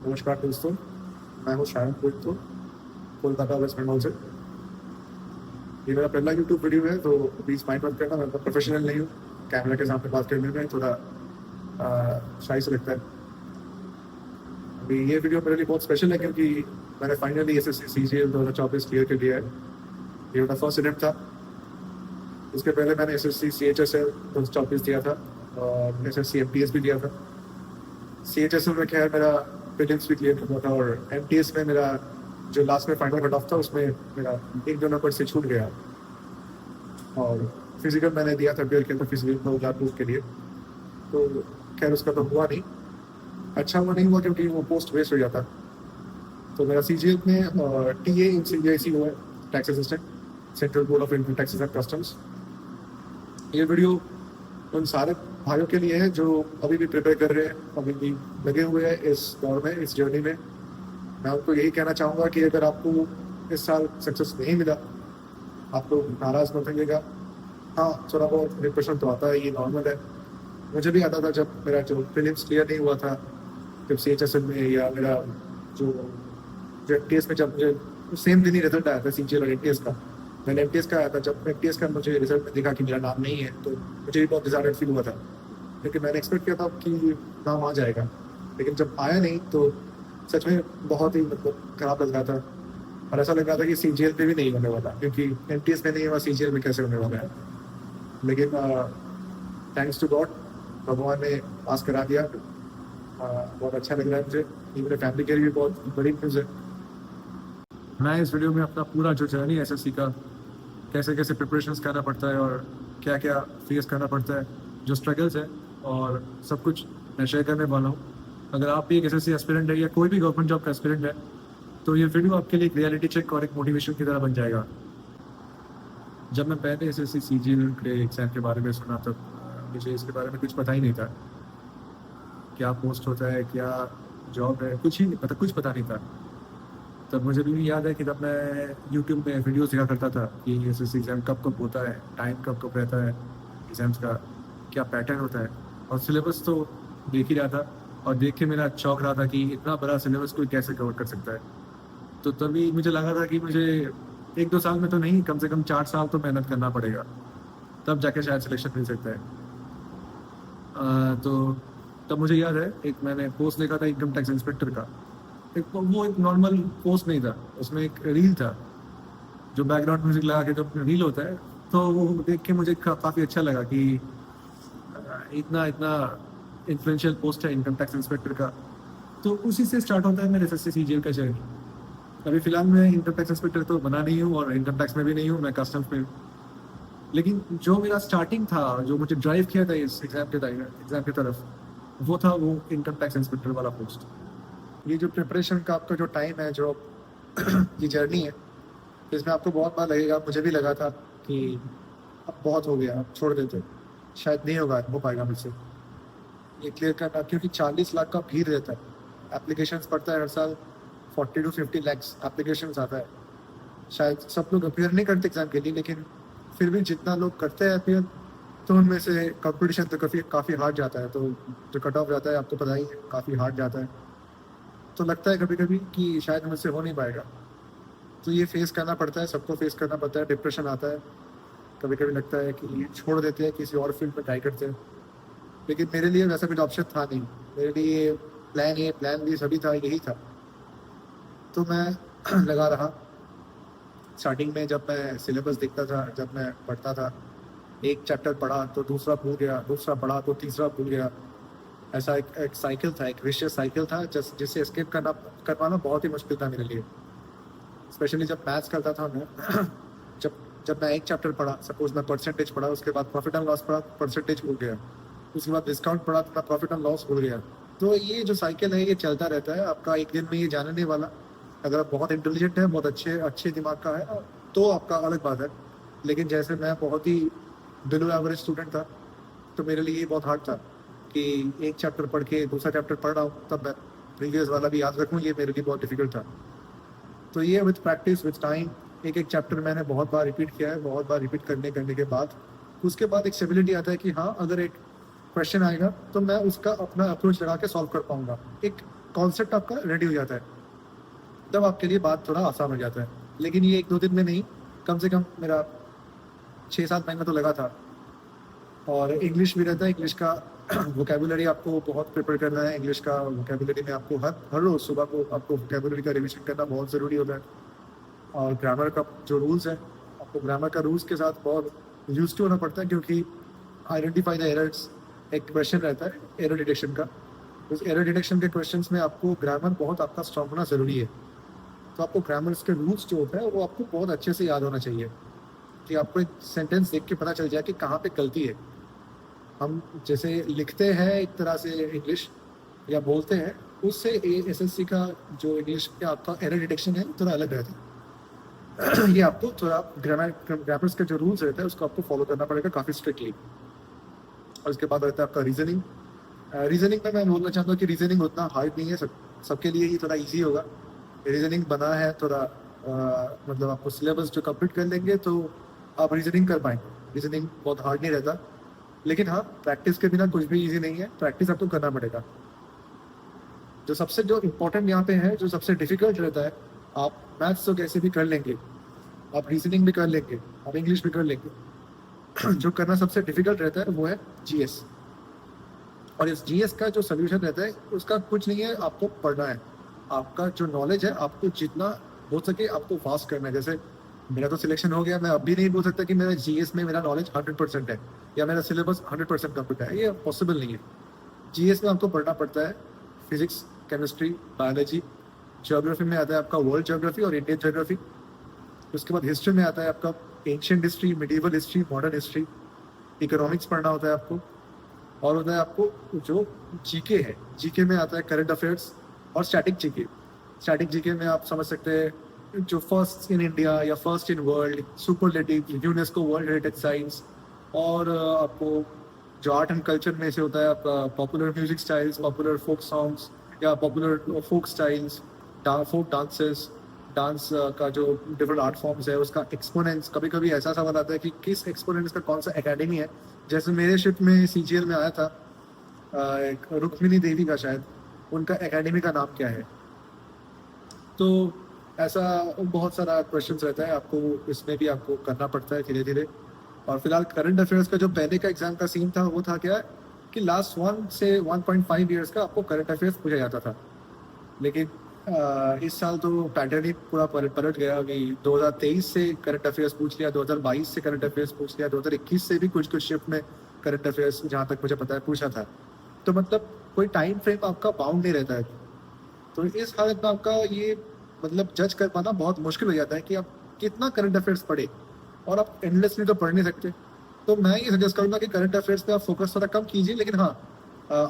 नमस्कार दोस्तों, मैं हूँ शायन पुत्र, कोलकाता वेस्ट बंगाल से। ये मेरा पहला यूट्यूब वीडियो है, तो प्लीज़ माइंड मत करना। मैं प्रोफेशनल नहीं हूँ। कैमरा के सामने बात करने में थोड़ा शाई से लगता है। अभी ये वीडियो मेरे लिए बहुत स्पेशल है क्योंकि मैंने फाइनली एसएससी सीजीएल 2024 क्लियर कर लिया है। ये मेरा फर्स्ट अटेम्प्ट था। इसके पहले मैंने एसएससी सीएचएसएल 2024 दिया था और एसएससी एमटीएस भी दिया था। सीएचएसएल में खैर मेरा प्रीलिम्स भी क्लियर करना था और एमटीएस में मेरा जो लास्ट में फाइनल कट ऑफ था उसमें मेरा 1-2 नंबर से छूट गया। और फिजिकल मैंने दिया था, क्लियर किया था फिजिकल 2002 के लिए, तो खैर उसका तो हुआ नहीं। अच्छा वो नहीं हुआ क्योंकि वो पोस्ट वेस्ट हो जाता। तो मेरा सीजीएल में टीए इन सीजीआईसी हुआ है, tax assistant, central board of income taxes and customs. ये वीडियो उन सारे भाइयों के लिए है जो अभी भी प्रिपेयर कर रहे हैं, अभी भी लगे हुए हैं इस दौर में, इस जर्नी में। मैं उनको यही कहना चाहूँगा कि अगर आपको इस साल सक्सेस नहीं मिला, आप लोग नाराज़ मत होइएगा। हाँ, थोड़ा बहुत डिप्रेशन तो आता है, ये नॉर्मल है। मुझे भी आता था जब मेरा जो प्रीलिम्स क्लियर नहीं हुआ था, जब सीएचएसएल में, या मेरा जो जो एमटीएस में, जब मुझे सेम दिन ही रिजल्ट आया था सीजीएल और एमटीएस का। मैंने एमटीएस का आया था, जब एमटीएस का मुझे रिजल्ट में देखा कि मेरा नाम नहीं है, तो मुझे भी बहुत डिसऑर्डर्ड फील हुआ था, क्योंकि मैंने एक्सपेक्ट किया था कि नाम आ जाएगा। लेकिन जब आया नहीं तो सच में बहुत ही मतलब खराब लग रहा था। और ऐसा लग रहा था कि सीजीएल पे भी नहीं होने वाला, क्योंकि एमटीएस में नहीं हुआ, सीजीएल में कैसे होने वाला है। लेकिन थैंक्स टू गॉड, भगवान ने पास करा दिया। बहुत अच्छा लग रहा है मुझे। ये मेरे फैमिली के लिए भी बहुत बड़ी न्यूज़ है। मैं इस वीडियो में अपना पूरा जो जर्नी एसएससी का, कैसे कैसे प्रिपरेशंस करना पड़ता है और क्या क्या फेस करना पड़ता है, जो स्ट्रगल्स है, और सब कुछ मैं शेयर करने वाला हूँ। अगर आप भी एक एसएससी एस्पिरेंट है या कोई भी गवर्नमेंट जॉब का एस्पिरेंट है, तो ये वीडियो आपके लिए एक रियलिटी चेक और एक मोटिवेशन की तरह बन जाएगा। जब मैं पहले एसएससी सीजीएल के एग्जाम के बारे में सुना, तब मुझे इसके बारे में कुछ पता ही नहीं था। क्या पोस्ट होता है, क्या जॉब है, कुछ ही नहीं पता, कुछ पता नहीं था। तब मुझे भी याद है कि जब मैं यूट्यूब में वीडियोस देखा करता था कि एसएससी एग्ज़ाम कब कब होता है, टाइम कब कब रहता है एग्ज़ाम्स का, क्या पैटर्न होता है, और सिलेबस तो देख ही रहा था। और देख के मेरा चौंक रहा था कि इतना बड़ा सिलेबस कोई कैसे कवर कर सकता है। तो तभी मुझे लगा था कि मुझे 1-2 साल में तो नहीं, कम से कम 4 साल तो मेहनत करना पड़ेगा, तब जाके शायद सिलेक्शन मिल सकता है। तो तब मुझे याद है, एक मैंने पोस्ट देखा था इनकम टैक्स इंस्पेक्टर का। वो एक नॉर्मल पोस्ट नहीं था, उसमें एक रील था, जो बैकग्राउंड म्यूजिक लगा के जो रील होता है। तो वो देख के मुझे काफ़ी अच्छा लगा कि इतना इतना इन्फ्लुएंशियल पोस्ट है इनकम टैक्स इंस्पेक्टर का। तो उसी से स्टार्ट होता है मेरे एसएससी सीजीएल का जर्नी। अभी फिलहाल मैं इनकम टैक्स इंस्पेक्टर तो बना नहीं हूँ और इनकम टैक्स में भी नहीं हूँ, मैं कस्टम्स में हूँ। लेकिन जो मेरा स्टार्टिंग था, जो मुझे ड्राइव किया था इस एग्जाम की तरफ, वो था वो इनकम टैक्स इंस्पेक्टर वाला पोस्ट। ये जो प्रिपरेशन का आपका जो टाइम है, जो ये जर्नी है, इसमें आपको बहुत बार लगेगा, मुझे भी लगा था कि अब बहुत हो गया, अब छोड़ देते, शायद नहीं हो पाएगा मुझसे ये क्लियर करना, क्योंकि 40 लाख का भीड़ रहता है। एप्लीकेशंस पड़ता है हर साल, 40 to 50 लैक्स एप्लीकेशंस आता है। शायद सब लोग अपेयर नहीं करते एग्जाम के लिए, लेकिन फिर भी जितना लोग करते हैं अपेयर, तो उनमें से कंपटीशन तो काफ़ी हार्ड जाता है। तो जो कट ऑफ जाता है, आपको पता ही है, काफ़ी हार्ड जाता है। तो लगता है कभी कभी कि शायद मुझसे हो नहीं पाएगा। तो ये फेस करना पड़ता है, सबको फेस करना पड़ता है। डिप्रेशन आता है, कभी कभी लगता है कि छोड़ देते हैं, किसी और फील्ड में ट्राई करते हैं। लेकिन मेरे लिए वैसा कुछ ऑप्शन था नहीं। मेरे लिए प्लान ए, प्लान बी सभी था, यही था। तो मैं लगा रहा। स्टार्टिंग में जब मैं सिलेबस देखता था, जब मैं पढ़ता था, एक चैप्टर पढ़ा तो दूसरा भूल गया, दूसरा पढ़ा तो तीसरा भूल गया। ऐसा एक साइकिल था, एक विशियस साइकिल था, जिससे एस्केप करवाना बहुत ही मुश्किल था मेरे लिए। स्पेशली जब मैथ्स करता था मैं जब जब मैं एक चैप्टर पढ़ा, सपोज मैं परसेंटेज पढ़ा, उसके बाद प्रॉफिट एंड लॉस पढ़ा, परसेंटेज भूल गया। उसके बाद डिस्काउंट पढ़ा तो मैं प्रॉफिट एंड लॉस भूल गया। तो ये जो साइकिल है, ये चलता रहता है आपका, एक दिन में ये जाने नहीं वाला। अगर आप बहुत इंटेलिजेंट है, बहुत अच्छे दिमाग का है, तो आपका अलग बात है। लेकिन जैसे मैं बहुत ही बिलो एवरेज स्टूडेंट था, तो मेरे लिए ये बहुत हार्ड था कि एक चैप्टर पढ़ के दूसरा चैप्टर पढ़ रहा हूँ, तब मैं प्रीवियस वाला भी याद रखूँ, ये मेरे लिए बहुत डिफिकल्ट था। तो ये विद प्रैक्टिस, विद टाइम, एक एक चैप्टर मैंने बहुत बार रिपीट किया है। बहुत बार रिपीट करने के बाद उसके बाद एक स्टेबिलिटी आता है कि हाँ, अगर एक क्वेश्चन आएगा तो मैं उसका अपना अप्रोच लगा के सॉल्व कर पाऊंगा। एक कॉन्सेप्ट आपका रेडी हो जाता है, तब आपके लिए बात थोड़ा आसान हो जाता है। लेकिन ये 1-2 दिन में नहीं, कम से कम मेरा 6-7 महीना तो लगा था। और इंग्लिश भी रहता है, इंग्लिश का वोकेबुलरी आपको बहुत प्रिपेयर करना है। इंग्लिश का वोकेबुलरी में आपको हर रोज़ सुबह को आपको वोकेबुलरी का रिविजन करना बहुत ज़रूरी होता है। और ग्रामर का जो रूल्स है, आपको ग्रामर का रूल्स के साथ बहुत यूज्ड टू होना पड़ता है, क्योंकि आइडेंटिफाई द एरर्स एक क्वेश्चन रहता है एरर डिटेक्शन का। उस एरर डिटेक्शन के क्वेश्चंस में आपको ग्रामर बहुत आपका स्ट्रॉन्ग होना ज़रूरी है। तो आपको ग्रामर के रूल्स जो होता है वो आपको बहुत अच्छे से याद होना चाहिए, कि आपको एक सेंटेंस देख के पता चल जाए कि कहाँ पे गलती है। हम जैसे लिखते हैं एक तरह से इंग्लिश या बोलते हैं, उससे एसएससी का जो इंग्लिश का आपका एरर डिटेक्शन है थोड़ा अलग रहता है। ये आपको थोड़ा ग्रामर्स के जो रूल्स रहते हैं उसको आपको फॉलो करना पड़ेगा काफ़ी स्ट्रिक्टली। और उसके बाद रहता है आपका रीजनिंग। रीजनिंग में मैं बोलना चाहता हूँ कि रीजनिंग उतना हार्ड नहीं है, सबके लिए ही थोड़ा ईजी होगा। रीजनिंग बना है थोड़ा मतलब आपको सिलेबस जो कंप्लीट कर लेंगे तो आप रीजनिंग कर पाएंगे। रीजनिंग बहुत हार्ड नहीं रहता, लेकिन हाँ, प्रैक्टिस के बिना कुछ भी इजी नहीं है, प्रैक्टिस आपको करना पड़ेगा। जो इम्पोर्टेंट यहाँ पे है, जो सबसे डिफिकल्ट रहता है, आप मैथ्स तो कैसे भी कर लेंगे, आप रीजनिंग भी कर लेंगे, आप इंग्लिश भी कर लेंगे। जो करना सबसे डिफिकल्ट रहता है वो है जीएस। और इस जीएस का जो सोल्यूशन रहता है उसका कुछ नहीं है, आपको पढ़ना है। आपका जो नॉलेज है आपको जितना हो सके आपको फास्ट करना है। जैसे मेरा तो सिलेक्शन हो गया, मैं अभी नहीं बोल सकता कि मेरा जीएस में मेरा नॉलेज 100% है या मेरा सिलेबस 100% कंप्लीट है, ये पॉसिबल नहीं है। जीएस में आपको पढ़ना पड़ता है फिजिक्स, केमिस्ट्री, बायोलॉजी। ज्योग्राफी में आता है आपका वर्ल्ड ज्योग्राफी और इंडियन ज्योग्राफी। उसके बाद हिस्ट्री में आता है आपका ancient history, medieval history, modern history. Economics पढ़ना होता है आपको। और होता है आपको जो जीके है, जीके में आता है करंट अफेयर्स और स्टैटिक जीके। स्टैटिक जीके में आप समझ सकते हैं जो फर्स्ट इन इंडिया या first in world, superlative, UNESCO world heritage sites. और आपको जो आर्ट एंड कल्चर में से होता है आपका popular music styles, popular folk songs या popular folk styles, folk dances, dance का जो डिफरेंट आर्ट फॉर्म्स है उसका एक्सपोनेंट्स। कभी कभी ऐसा सवाल आता है कि किस एक्सपोनेंट्स का कौन सा एकेडमी है। जैसे मेरे शिफ्ट में सीजीएल में आया था एक रुक्मिणी देवी का, शायद उनका एकेडमी का नाम क्या है। तो ऐसा बहुत सारा क्वेश्चन रहता है, आपको इसमें भी आपको करना पड़ता है धीरे धीरे। और फिलहाल करंट अफेयर्स का जो पहले का एग्जाम का सीन था वो था क्या कि लास्ट 1 से 1.5 ईयर्स का आपको करंट अफेयर्स पूछा जाता था। लेकिन इस साल तो पैटर्न ही पूरा पलट गया कि 2023 से करंट अफेयर्स पूछ लिया, 2022 से करंट अफेयर्स पूछ लिया, 2021 से भी कुछ शिफ्ट में करंट अफेयर्स जहाँ तक मुझे पता है पूछा था। तो मतलब कोई टाइम फ्रेम आपका बाउंड नहीं रहता है। तो इस हालत में आपका ये मतलब जज कर पाना बहुत मुश्किल हो जाता है कि आप कितना करंट अफेयर्स पढ़े, और आप एंडलेसली तो पढ़ नहीं सकते। तो मैं ये सजेस्ट करूँगा कि करंट अफेयर्स पे आप फोकस थोड़ा कम कीजिए, लेकिन हाँ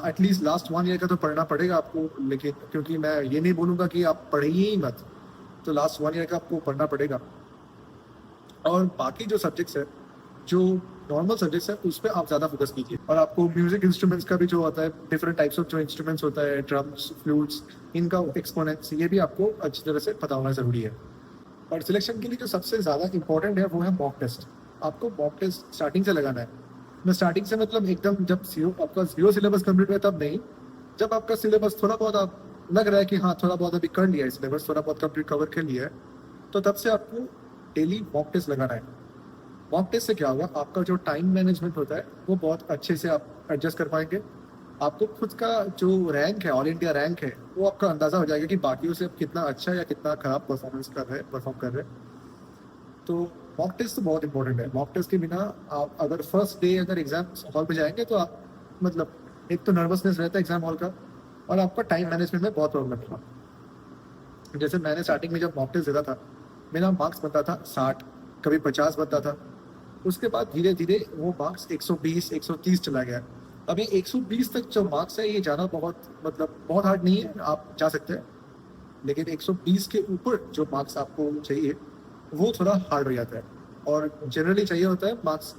एटलीस्ट लास्ट 1 ईयर का तो पढ़ना पड़ेगा आपको। लेकिन क्योंकि मैं ये नहीं बोलूँगा कि आप पढ़िए ही मत, तो लास्ट 1 ईयर का आपको पढ़ना पड़ेगा। और बाकी जो सब्जेक्ट्स है, जो नॉर्मल सब्जेक्ट्स है, उस पर आप ज़्यादा फोकस कीजिए। और आपको म्यूजिक इंस्ट्रूमेंट्स का भी जो होता है, डिफरेंट टाइप्स ऑफ जो इंस्ट्रूमेंट्स होता है, ड्रम्स, फ्लूट्स, इनका एक्सपोनेंट्स, ये भी आपको अच्छी तरह से पता होना ज़रूरी है। और सिलेक्शन के लिए जो सबसे ज़्यादा इंपॉर्टेंट है वो है मॉक टेस्ट। आपको मॉक टेस्ट स्टार्टिंग से लगाना है। मैं स्टार्टिंग से मतलब एकदम जब आपका जीरो सिलेबस कंप्लीट हुआ तब नहीं, जब आपका सिलेबस थोड़ा बहुत आप लग रहा है कि हाँ थोड़ा बहुत अभी कर लिया है, सिलेबस थोड़ा बहुत कंप्लीट कवर कर लिया है, तो तब से आपको डेली मॉक टेस्ट लगाना है। मॉक टेस्ट से क्या होगा, आपका जो टाइम मैनेजमेंट होता है वो बहुत अच्छे से आप एडजस्ट कर पाएंगे। आपको खुद का जो रैंक है, ऑल इंडिया रैंक है, वो आपका अंदाज़ा हो जाएगा कि बाकियों से आप कितना अच्छा या कितना खराब परफॉर्म कर रहे हैं। तो मॉक टेस्ट तो बहुत इंपॉर्टेंट है। मॉक टेस्ट के बिना आप अगर फर्स्ट डे अगर एग्जाम हॉल पे जाएंगे तो आप मतलब एक तो नर्वसनेस रहता है एग्जाम हॉल का, और आपका टाइम मैनेजमेंट में बहुत प्रॉब्लम होगा। जैसे मैंने स्टार्टिंग में जब मॉक टेस्ट देता था, मेरा मार्क्स बनता था 60, कभी 50 बनता था। उसके बाद धीरे धीरे वो मार्क्स 120, 130 चला गया। अभी 120 तक जो मार्क्स है ये जाना बहुत हार्ड नहीं है, आप जा सकते हैं। लेकिन 120 के ऊपर जो मार्क्स आपको चाहिए वो थोड़ा हार्ड हो जाता है। और जनरली चाहिए होता है मार्क्स,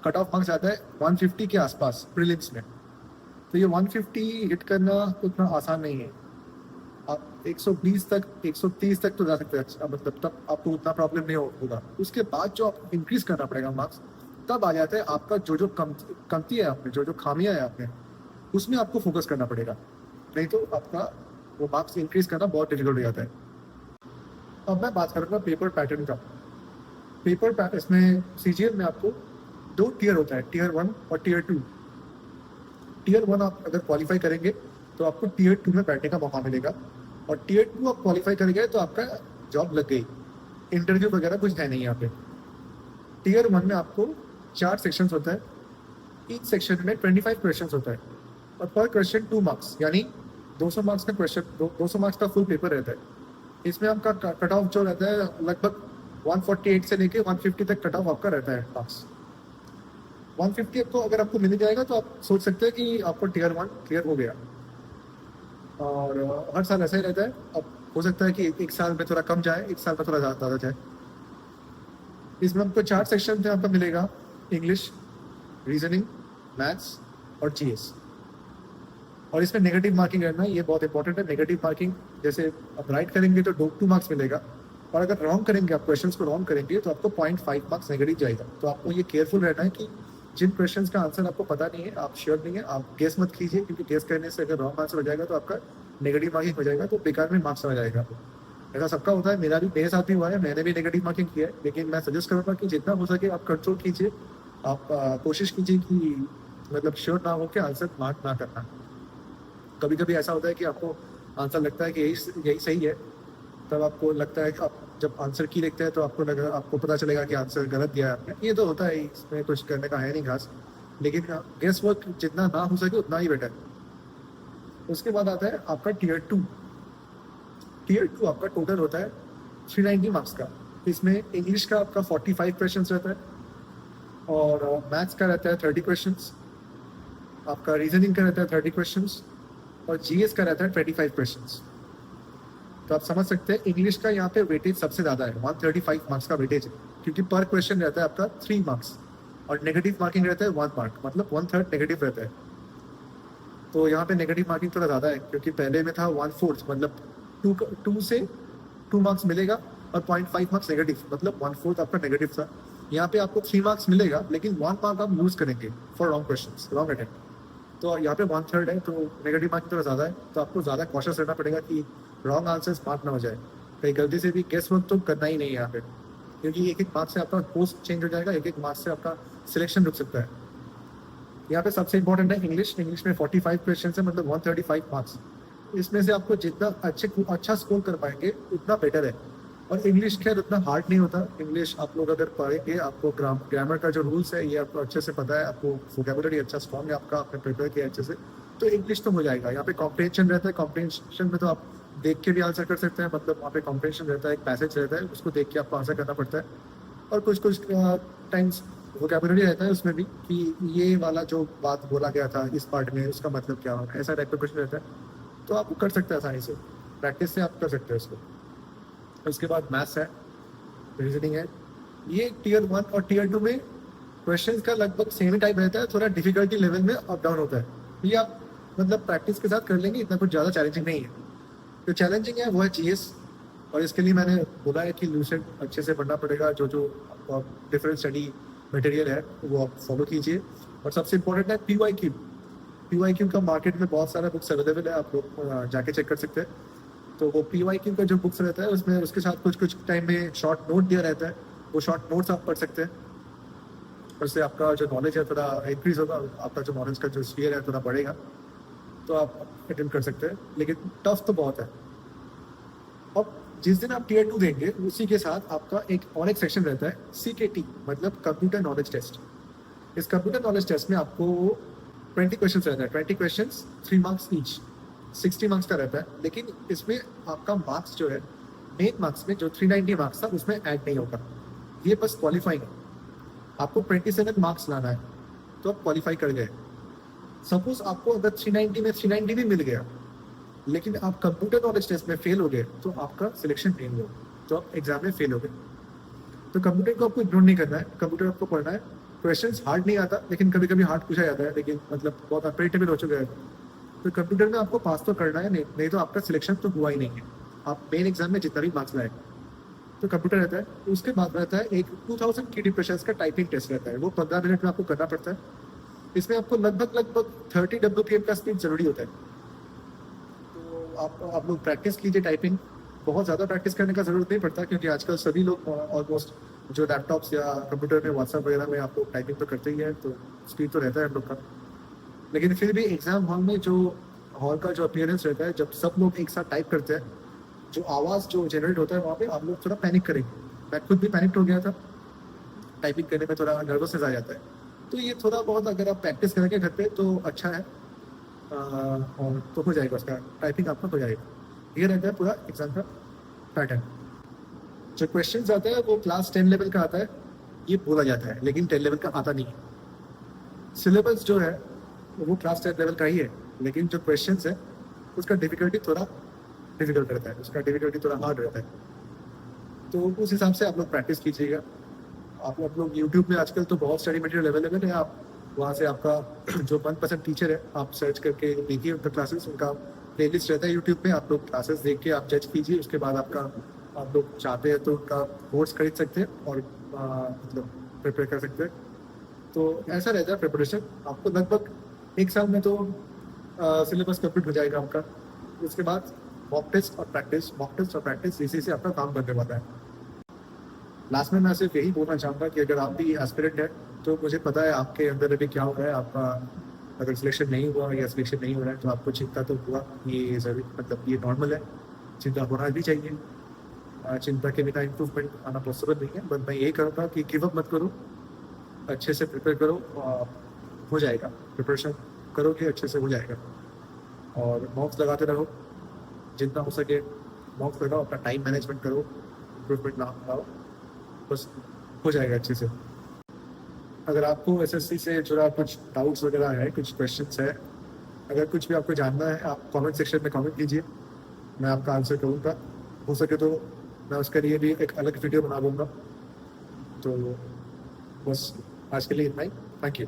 कट ऑफ मार्क्स आता है 150 के आसपास प्रीलिम्स में। तो ये 150 हिट करना उतना आसान नहीं है। आप 120 तक, 130 तक तो जा सकते हैं, अच्छा मतलब तब आपको उतना प्रॉब्लम नहीं होगा। उसके बाद जो आपको इंक्रीज करना पड़ेगा मार्क्स, तब आ जाता है आपका जो कमती है आपने, जो खामियां है आपने, उसमें आपको फोकस करना पड़ेगा। नहीं तो आपका वो मार्क्स इंक्रीज करना बहुत डिफिकल्ट हो जाता है। अब मैं बात करूँगा पेपर पैटर्न का। पेपर पैटर्न इसमें सीजीएल में आपको 2 टियर होता है, टियर 1 और टियर 2। टियर 1 आप अगर क्वालिफाई करेंगे तो आपको टियर 2 में बैठने का मौका मिलेगा, और टियर 2 आप क्वालिफाई करेंगे तो आपका जॉब लग गई, इंटरव्यू वगैरह कुछ है नहीं यहाँ पे। टियर 1 में आपको 4 सेक्शंस होता है, ईच सेक्शन में 25 क्वेश्चंस होता है, और पर क्वेश्चन 2 मार्क्स, यानी 200 मार्क्स का क्वेश्चन, 200 मार्क्स का फुल पेपर रहता है। इसमें आपका कट ऑफ जो रहता है लगभग 148 से लेके 150 तक कट ऑफ आपका रहता है मार्क्स। 150 आपको अगर आपको मिल जाएगा तो आप सोच सकते हैं कि आपको टियर 1 क्लियर हो गया। और हर साल ऐसा ही रहता है। अब हो सकता है कि एक साल में थोड़ा कम जाए, एक साल में थोड़ा ज़्यादा जाए। इसमें आपको 4 सेक्शन में आपका मिलेगा, इंग्लिश, रीजनिंग, मैथ्स और जीएस। और इसमें नेगेटिव मार्किंग रहना, ये बहुत इंपॉर्टेंट है। नेगेटिव मार्किंग जैसे आप राइट करेंगे तो 2 मार्क्स मिलेगा, और अगर रॉन्ग करेंगे, आप क्वेश्चंस को रॉन्ग करेंगे तो आपको 0.5 मार्क्स नेगेटिव जाएगा। तो आपको ये केयरफुल रहना है कि जिन क्वेश्चंस का आंसर आपको पता नहीं है, आप श्योर नहीं है, आप गेस मत कीजिए, क्योंकि गेस करने से अगर रॉन्ग आंसर हो जाएगा तो आपका नेगेटिव मार्किंग हो जाएगा, तो बेकार में मार्क्स आ जाएगा। ऐसा सबका होता है, मेरे साथ भी हुआ है, मैंने भी नेगेटिव मार्किंग किया है। लेकिन मैं सजेस्ट करूँगा कि जितना हो सके आप कंट्रोल कीजिए, आप कोशिश कीजिए कि मतलब श्योर ना हो कि आंसर मार्क ना करना। कभी कभी ऐसा होता है कि आपको आंसर लगता है कि यही सही है, तब आपको लगता है कि आप जब आंसर की देखते हैं तो आपको पता चलेगा कि आंसर गलत दिया है आपने। ये तो होता है, इसमें कुछ करने का है नहीं खास, लेकिन गेस वर्क जितना ना हो सके उतना ही बेटर। उसके बाद आता है आपका टियर 2। टियर 2 आपका टोटल होता है 390 मार्क्स का। इसमें इंग्लिश का आपका 45 क्वेश्चन रहता है, और मैथ्स का रहता है 30 क्वेश्चन, आपका रीजनिंग का रहता है 30 क्वेश्चन, और जीएस का रहता है 25 क्वेश्चंस। तो आप समझ सकते हैं इंग्लिश का यहाँ पे वेटेज सबसे ज़्यादा है, 135 मार्क्स का वेटेज है, क्योंकि पर क्वेश्चन रहता है आपका 3 मार्क्स, और नेगेटिव मार्किंग रहता है 1 मार्क, मतलब 1/3 नेगेटिव रहता है। तो यहाँ पे नेगेटिव मार्किंग थोड़ा ज़्यादा है, क्योंकि पहले में था 1/4, मतलब 2 से 2 मार्क्स मिलेगा, और 0.5 मार्क्स नेगेटिव, मतलब 1/4 आपका नेगेटिव था। यहाँ पे आपको 3 मार्क्स मिलेगा, लेकिन 1 मार्क आप यूज करेंगे for wrong question, wrong attempt. तो यहाँ पे 1/3 है, तो नेगेटिव मार्किंग थोड़ा ज़्यादा है, तो आपको ज़्यादा कॉशियस रहना पड़ेगा कि रॉन्ग आंसर्स मार्क ना हो जाए। कहीं गलती से भी गेस वर्क तो करना ही नहीं है यहाँ पे, क्योंकि एक मार्क से आपका पोस्ट चेंज हो जाएगा, एक मार्क से आपका सिलेक्शन रुक सकता है। यहाँ पे सबसे इंपॉर्टेंट है इंग्लिश। इंग्लिश में 45 क्वेश्चन है, मतलब 135 मार्क्स। इसमें से आपको जितना अच्छा स्कोर कर पाएंगे उतना बेटर है। और इंग्लिश खैर उतना हार्ड नहीं होता। इंग्लिश आप लोग अगर पढ़ेंगे, आपको ग्रामर का जो रूल्स है ये आपको अच्छे से पता है, आपको वोकैबुलरी अच्छा स्ट्रॉन्ग है आपका, आपने प्रिपेयर किया अच्छे से, तो इंग्लिश तो हो जाएगा। यहाँ पे कॉम्प्रिहेंशन रहता है, कॉम्प्रिहेंशन में तो आप देख के भी आंसर कर सकते हैं, मतलब वहाँ पे कॉम्प्रिहेंशन रहता है, एक पैसेज रहता है, उसको देख के आपको आंसर करना पड़ता है। और कुछ टाइम्स वोकैबुलरी रहता है उसमें भी, कि ये वाला जो बात बोला गया था इस पार्ट में, उसका मतलब क्या होगा, ऐसा टाइप का कुछ रहता है। तो आप कर सकते हैं आसानी से, प्रैक्टिस से आप कर सकते हैं उसको। उसके बाद मैथ्स है, रीजनिंग है। ये टियर 1 और टियर 2 में क्वेश्चंस का लगभग सेम ही टाइप रहता है, थोड़ा डिफिकल्टी लेवल में अप डाउन होता है। ये आप मतलब प्रैक्टिस के साथ कर लेंगे, इतना कुछ ज़्यादा चैलेंजिंग नहीं है। जो चैलेंजिंग है वो है जीएस, और इसके लिए मैंने बोला है कि लूसेंट अच्छे से पढ़ना पड़ेगा। जो डिफरेंट स्टडी मटेरियल है वो आप फॉलो कीजिए। और सबसे इंपॉर्टेंट है PYQ। PYQ का मार्केट में बहुत सारा बुक्स अवेलेबल है, आप लोग जाके चेक कर सकते हैं। तो वो PYQ का जो बुक्स रहता है उसमें उसके साथ कुछ टाइम में शॉर्ट नोट दिया रहता है, वो शॉर्ट नोट्स आप पढ़ सकते हैं। उससे आपका जो नॉलेज है थोड़ा इंक्रीज होगा, आपका जो नॉलेज का जो स्फीयर है थोड़ा बढ़ेगा, तो आप अटेम्प्ट कर सकते हैं। लेकिन टफ तो बहुत है। अब जिस दिन आप टियर 2 देंगे उसी के साथ आपका एक सेक्शन रहता है CKT, मतलब कंप्यूटर नॉलेज टेस्ट। इस कंप्यूटर नॉलेज टेस्ट में आपको 20 क्वेश्चन रहता है, 20 क्वेश्चन 3 मार्क्स ईच, 60 मार्क्स का रहता है। लेकिन इसमें आपका मार्क्स जो है, मेन मार्क्स में जो 390 मार्क्स था उसमें ऐड नहीं होगा, ये बस क्वालिफाइंग है। आपको 27 मार्क्स लाना है तो आप क्वालिफाई कर गए। सपोज आपको अगर 390 में 390 भी मिल गया, लेकिन आप कंप्यूटर नॉलेज टेस्ट में फेल हो गए, तो आपका सिलेक्शन नहीं हुआ, तो आप एग्जाम में फेल हो गए। तो कंप्यूटर को आपको इग्नोर नहीं करना है, कंप्यूटर आपको पढ़ना है। क्वेश्चंस हार्ड नहीं आता, लेकिन कभी कभी हार्ड पूछा जाता है, लेकिन मतलब बहुत अनप्रेडिक्टेबल हो चुका है। तो कंप्यूटर में आपको पास तो करना है, नहीं तो आपका सिलेक्शन तो हुआ ही नहीं है, आप मेन एग्जाम में जितना भी मार्क्स लाए। तो कंप्यूटर रहता है। उसके बाद रहता है एक 2000 की डिप्रेशंस का टाइपिंग टेस्ट रहता है, वो 15 मिनट में आपको करना पड़ता है। इसमें आपको लगभग 30 WPM का स्पीड जरूरी होता है। तो आप लोग प्रैक्टिस कीजिए टाइपिंग। बहुत ज़्यादा प्रैक्टिस करने का ज़रूरत नहीं पड़ता, क्योंकि आजकल सभी लोग ऑलमोस्ट जो लैपटॉप्स या कंप्यूटर में व्हाट्सएप वगैरह में आप लोग टाइपिंग तो करते ही है, तो स्पीड तो रहता है हम लोग का। लेकिन फिर भी एग्ज़ाम हॉल में जो हॉल का जो अपीयरेंस रहता है, जब सब लोग एक साथ टाइप करते हैं, जो आवाज़ जो जनरेट होता है वहाँ पे आप लोग थोड़ा पैनिक करेंगे। मैं खुद भी पैनिक हो गया था, टाइपिंग करने में थोड़ा नर्वसनेस आ जाता है। तो ये थोड़ा बहुत अगर आप प्रैक्टिस करेंगे घर पे तो अच्छा है, और तो हो जाएगा, उसका टाइपिंग आपका हो जाएगा। ये रहता है पूरा एग्जाम का पैटर्न। जो क्वेश्चन आता है वो क्लास 10 लेवल का आता है, ये बोला जाता है, लेकिन 10 लेवल का आता नहीं है। सिलेबस जो है वो क्लास 10 लेवल का ही है, लेकिन जो क्वेश्चन है उसका डिफिकल्टी थोड़ा डिफिकल्ट रहता है, उसका डिफिकल्टी थोड़ा हार्ड रहता है। तो उस हिसाब से आप लोग प्रैक्टिस कीजिएगा। आप लोग यूट्यूब में आजकल तो बहुत स्टडी मटेरियल अवेलेबल है, आप वहाँ से आपका जो मनपसंद टीचर है आप सर्च करके देखिए उनका क्लासेस, उनका प्लेलिस्ट रहता है यूट्यूब पे, आप लोग क्लासेस देख के आप जज कीजिए। उसके बाद आप लोग चाहते हैं तो उनका कोर्स खरीद सकते हैं और मतलब प्रिपेयर कर सकते हैं। तो ऐसा रहता है प्रिपरेशन। आपको लगभग एक साल में तो सिलेबस कंप्लीट हो जाएगा आपका। उसके बाद मॉक टेस्ट और प्रैक्टिस इसी से आपका काम बनने वाला है। लास्ट में मैं सिर्फ यही बोलना चाहूँगा कि अगर आप भी एस्पिरेंट है तो मुझे पता है आपके अंदर अभी क्या हो रहा है। आपका अगर सिलेक्शन नहीं हुआ या सिलेक्शन नहीं हो रहा है तो आपको चिंता तो हुआ, ये ज़रूर, मतलब ये नॉर्मल है, चिंता होना भी चाहिए। चिंता के बिना इम्प्रूवमेंट आना पॉसिबल नहीं है। बट मैं यही कहूँगा कि गिव अप मत करो, अच्छे से प्रिपेयर करो, हो जाएगा। प्रिपरेशन करोगे अच्छे से हो जाएगा, और मॉक्स लगाते रहो जितना हो सके। मॉक्स लगाओ, अपना टाइम मैनेजमेंट करो, इम्प्रूवमेंट ना लगाओ, बस हो जाएगा अच्छे से। अगर आपको एसएससी से जुड़ा कुछ डाउट्स वगैरह है, कुछ क्वेश्चंस है, अगर कुछ भी आपको जानना है, आप कमेंट सेक्शन में कमेंट कीजिए, मैं आपका आंसर करूँगा। हो सके तो मैं उसके लिए भी एक अलग वीडियो बना दूँगा। तो बस आज के लिए इतना ही। Thank you.